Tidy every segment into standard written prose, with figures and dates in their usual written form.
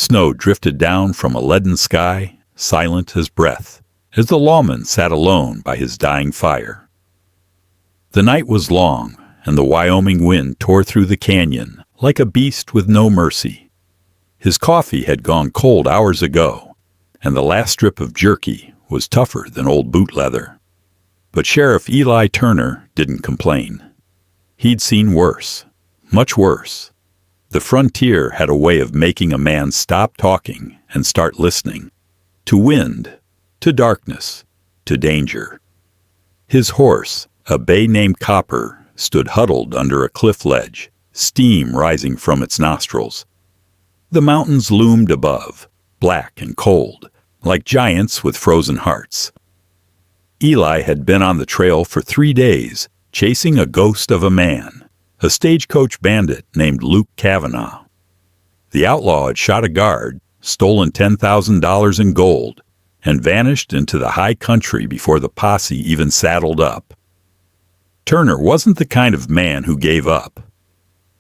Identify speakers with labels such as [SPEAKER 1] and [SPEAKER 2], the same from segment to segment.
[SPEAKER 1] Snow drifted down from a leaden sky, silent as breath, as the lawman sat alone by his dying fire. The night was long, and the Wyoming wind tore through the canyon like a beast with no mercy. His coffee had gone cold hours ago, and the last strip of jerky was tougher than old boot leather. But Sheriff Eli Turner didn't complain. He'd seen worse, much worse. The frontier had a way of making a man stop talking and start listening. To wind, to darkness, to danger. His horse, a bay named Copper, stood huddled under a cliff ledge, steam rising from its nostrils. The mountains loomed above, black and cold, like giants with frozen hearts. Eli had been on the trail for 3 days, chasing a ghost of a man, a stagecoach bandit named Luke Kavanaugh. The outlaw had shot a guard, stolen $10,000 in gold, and vanished into the high country before the posse even saddled up. Turner wasn't the kind of man who gave up.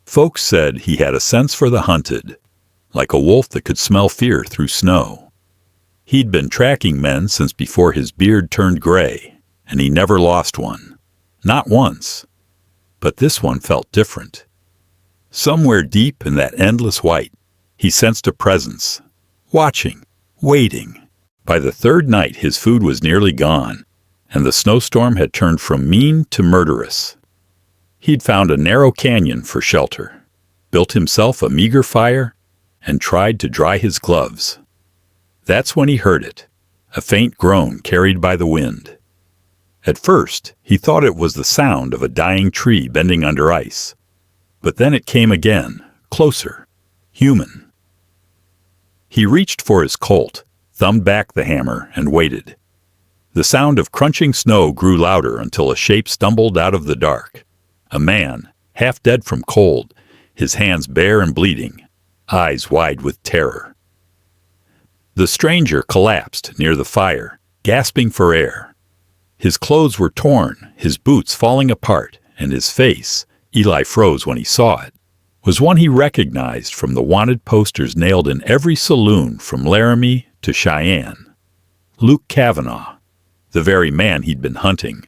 [SPEAKER 1] Folks said he had a sense for the hunted, like a wolf that could smell fear through snow. He'd been tracking men since before his beard turned gray, and he never lost one. Not once. But this one felt different. Somewhere deep in that endless white, he sensed a presence, watching, waiting. By the third night, his food was nearly gone, and the snowstorm had turned from mean to murderous. He'd found a narrow canyon for shelter, built himself a meager fire, and tried to dry his gloves. That's when he heard it, a faint groan carried by the wind. At first, he thought it was the sound of a dying tree bending under ice. But then it came again, closer, human. He reached for his Colt, thumbed back the hammer, and waited. The sound of crunching snow grew louder until a shape stumbled out of the dark. A man, half dead from cold, his hands bare and bleeding, eyes wide with terror. The stranger collapsed near the fire, gasping for air. His clothes were torn, his boots falling apart, and his face, Eli froze when he saw it, was one he recognized from the wanted posters nailed in every saloon from Laramie to Cheyenne. Luke Kavanaugh, the very man he'd been hunting.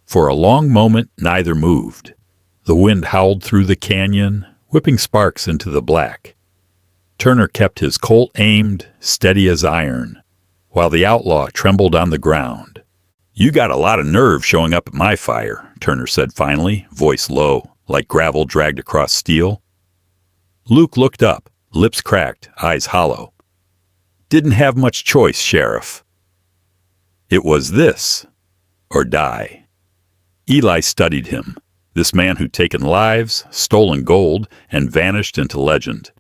[SPEAKER 1] For a long moment, neither moved. The wind howled through the canyon, whipping sparks into the black. Turner kept his Colt aimed, steady as iron, while the outlaw trembled on the ground. "You got a lot of nerve showing up at my fire," Turner said finally, voice low, like gravel dragged across steel. Luke looked up, lips cracked, eyes hollow. "Didn't have much choice, Sheriff. It was this, or die." Eli studied him, this man who'd taken lives, stolen gold, and vanished into legend.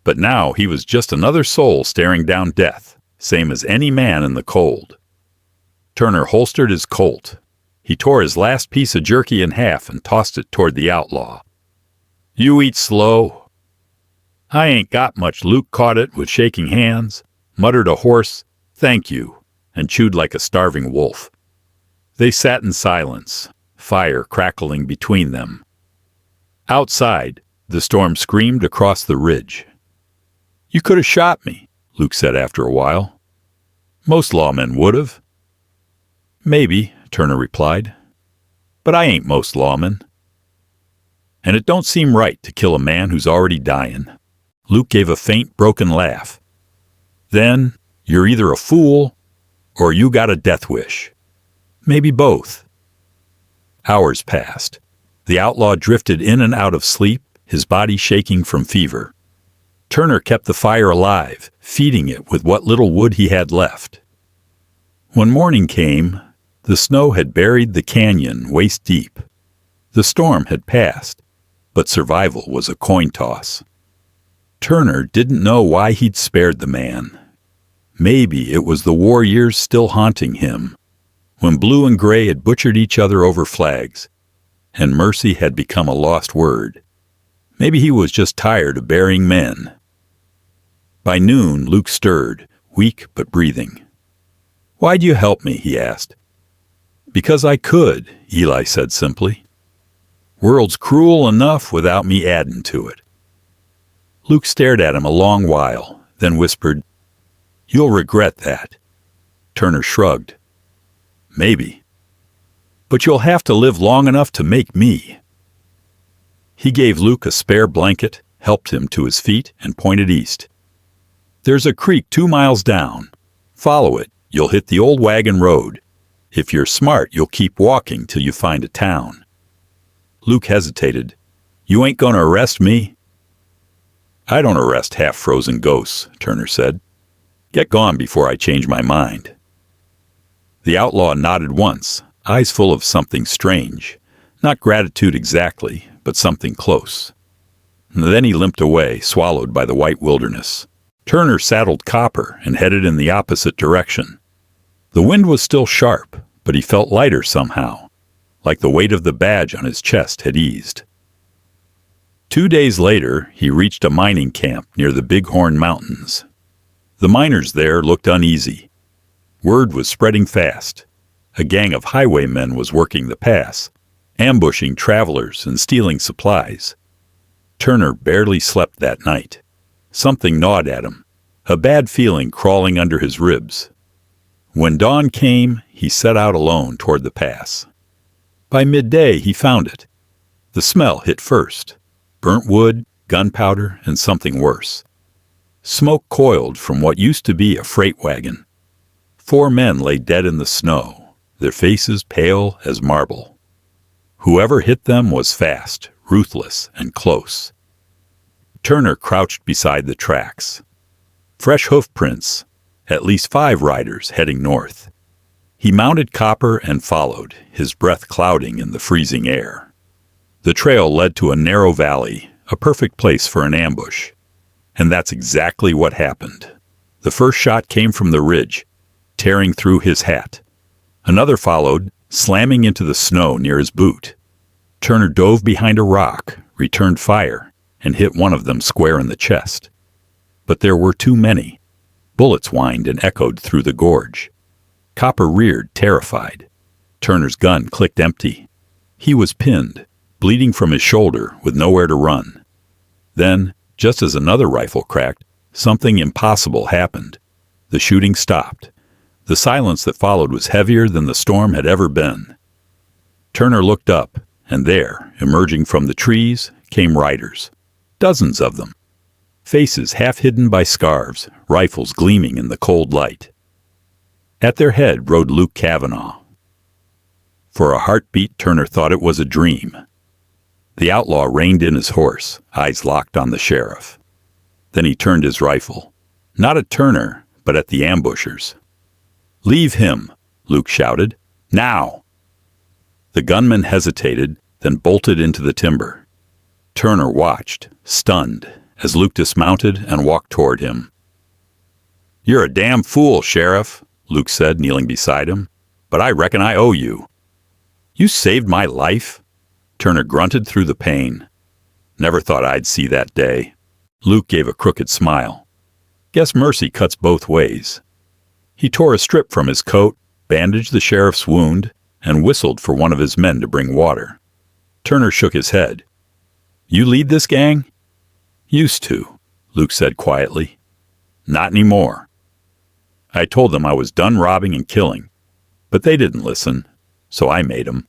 [SPEAKER 1] But now he was just another soul staring down death, same as any man in the cold. Turner holstered his Colt. He tore his last piece of jerky in half and tossed it toward the outlaw. "You eat slow." "I ain't got much." Luke caught it with shaking hands, muttered a hoarse, "Thank you," and chewed like a starving wolf. They sat in silence, fire crackling between them. Outside, the storm screamed across the ridge. "You could have shot me," Luke said after a while. "Most lawmen would have." "Maybe," Turner replied. "But I ain't most lawmen. And it don't seem right to kill a man who's already dying." Luke gave a faint, broken laugh. "Then, you're either a fool, or you got a death wish. Maybe both." Hours passed. The outlaw drifted in and out of sleep, his body shaking from fever. Turner kept the fire alive, feeding it with what little wood he had left. When morning came, the snow had buried the canyon waist deep. The storm had passed, but survival was a coin toss. Turner didn't know why he'd spared the man. Maybe it was the war years still haunting him, when blue and gray had butchered each other over flags, and mercy had become a lost word. Maybe he was just tired of burying men. By noon, Luke stirred, weak but breathing. "Why'd you help me?" he asked. "Because I could," Eli said simply. "World's cruel enough without me adding to it." Luke stared at him a long while, then whispered, "You'll regret that." Turner shrugged. "Maybe. But you'll have to live long enough to make me." He gave Luke a spare blanket, helped him to his feet, and pointed east. "There's a creek 2 miles down. Follow it. You'll hit the old wagon road. If you're smart, you'll keep walking till you find a town." Luke hesitated. "You ain't gonna arrest me?" "I don't arrest half-frozen ghosts," Turner said. "Get gone before I change my mind." The outlaw nodded once, eyes full of something strange. Not gratitude exactly, but something close. And then he limped away, swallowed by the white wilderness. Turner saddled Copper and headed in the opposite direction. The wind was still sharp, but he felt lighter somehow, like the weight of the badge on his chest had eased. 2 days later, he reached a mining camp near the Bighorn Mountains. The miners there looked uneasy. Word was spreading fast. A gang of highwaymen was working the pass, ambushing travelers and stealing supplies. Turner barely slept that night. Something gnawed at him, a bad feeling crawling under his ribs. When dawn came, he set out alone toward the pass. By midday, he found it. The smell hit first. Burnt wood, gunpowder, and something worse. Smoke coiled from what used to be a freight wagon. 4 men lay dead in the snow, their faces pale as marble. Whoever hit them was fast, ruthless, and close. Turner crouched beside the tracks. Fresh hoof prints, at least 5 riders heading north. He mounted Copper and followed, his breath clouding in the freezing air. The trail led to a narrow valley, a perfect place for an ambush. And that's exactly what happened. The first shot came from the ridge, tearing through his hat. Another followed, slamming into the snow near his boot. Turner dove behind a rock, returned fire, and hit one of them square in the chest. But there were too many. Bullets whined and echoed through the gorge. Copper reared, terrified. Turner's gun clicked empty. He was pinned, bleeding from his shoulder with nowhere to run. Then, just as another rifle cracked, something impossible happened. The shooting stopped. The silence that followed was heavier than the storm had ever been. Turner looked up, and there, emerging from the trees, came riders. Dozens of them. Faces half hidden by scarves, rifles gleaming in the cold light. At their head rode Luke Cavanaugh. For a heartbeat, Turner thought it was a dream. The outlaw reined in his horse, eyes locked on the sheriff. Then he turned his rifle, not at Turner, but at the ambushers. "Leave him," Luke shouted. "Now!" The gunman hesitated, then bolted into the timber. Turner watched, stunned, as Luke dismounted and walked toward him. "You're a damn fool, Sheriff," Luke said, kneeling beside him. "But I reckon I owe you." "You saved my life?" Turner grunted through the pain. "Never thought I'd see that day." Luke gave a crooked smile. "Guess mercy cuts both ways." He tore a strip from his coat, bandaged the sheriff's wound, and whistled for one of his men to bring water. Turner shook his head. "You lead this gang?" "Used to," Luke said quietly. "Not anymore. I told them I was done robbing and killing, but they didn't listen, so I made 'em."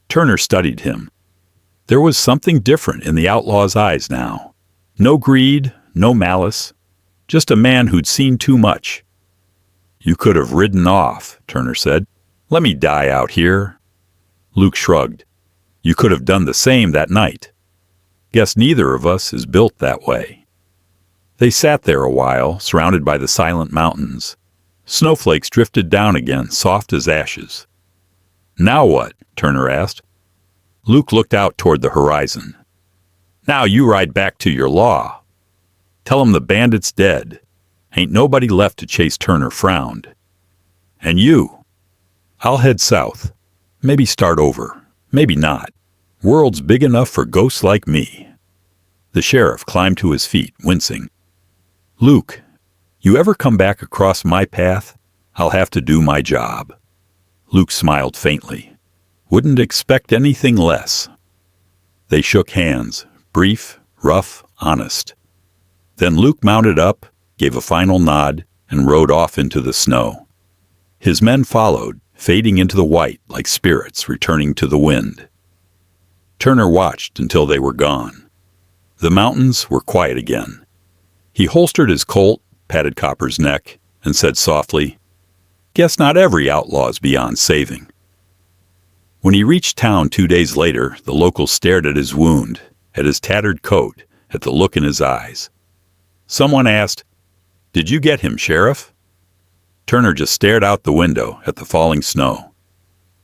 [SPEAKER 1] Turner studied him. There was something different in the outlaw's eyes now. No greed, no malice, just a man who'd seen too much. "You could have ridden off," Turner said. "Let me die out here." Luke shrugged. "You could have done the same that night. Guess neither of us is built that way." They sat there a while, surrounded by the silent mountains. Snowflakes drifted down again, soft as ashes. "Now what?" Turner asked. Luke looked out toward the horizon. "Now you ride back to your law. Tell 'em the bandit's dead. Ain't nobody left to chase." Turner frowned. "And you?" "I'll head south. Maybe start over. Maybe not. World's big enough for ghosts like me." The sheriff climbed to his feet, wincing. "Luke, you ever come back across my path, I'll have to do my job." Luke smiled faintly. "Wouldn't expect anything less." They shook hands, brief, rough, honest. Then Luke mounted up, gave a final nod, and rode off into the snow. His men followed, fading into the white like spirits returning to the wind. Turner watched until they were gone. The mountains were quiet again. He holstered his Colt, patted Copper's neck, and said softly, "Guess not every outlaw's beyond saving." When he reached town 2 days later, the locals stared at his wound, at his tattered coat, at the look in his eyes. Someone asked, "Did you get him, Sheriff?" Turner just stared out the window at the falling snow.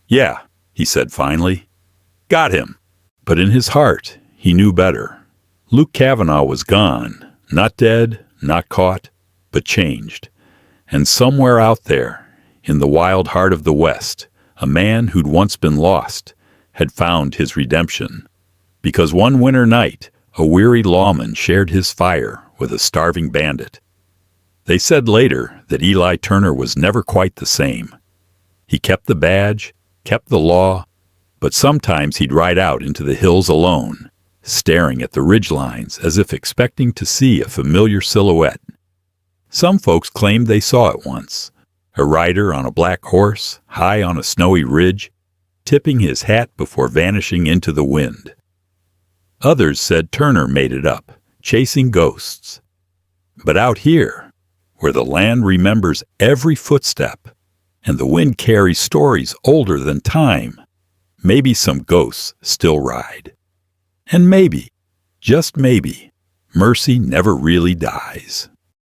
[SPEAKER 1] "Yeah," he said finally. "Got him." But in his heart, he knew better. Luke Kavanaugh was gone, not dead, not caught, but changed. And somewhere out there, in the wild heart of the West, a man who'd once been lost had found his redemption. Because one winter night, a weary lawman shared his fire with a starving bandit. They said later that Eli Turner was never quite the same. He kept the badge, kept the law, but sometimes he'd ride out into the hills alone, staring at the ridgelines as if expecting to see a familiar silhouette. Some folks claimed they saw it once, a rider on a black horse, high on a snowy ridge, tipping his hat before vanishing into the wind. Others said Turner made it up, chasing ghosts. But out here, where the land remembers every footstep, and the wind carries stories older than time, maybe some ghosts still ride. And maybe, just maybe, mercy never really dies.